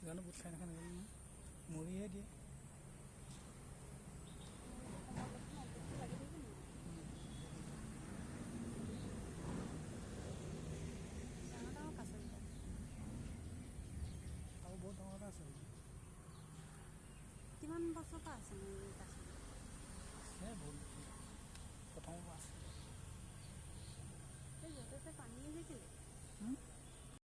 জানো গোট খাই নাখায় নাজানো মৰিহে দিয়ে। আৰু বহুত ডাঙৰ এটা আছে। কিমান বছৰৰ পৰা আছে মোৰ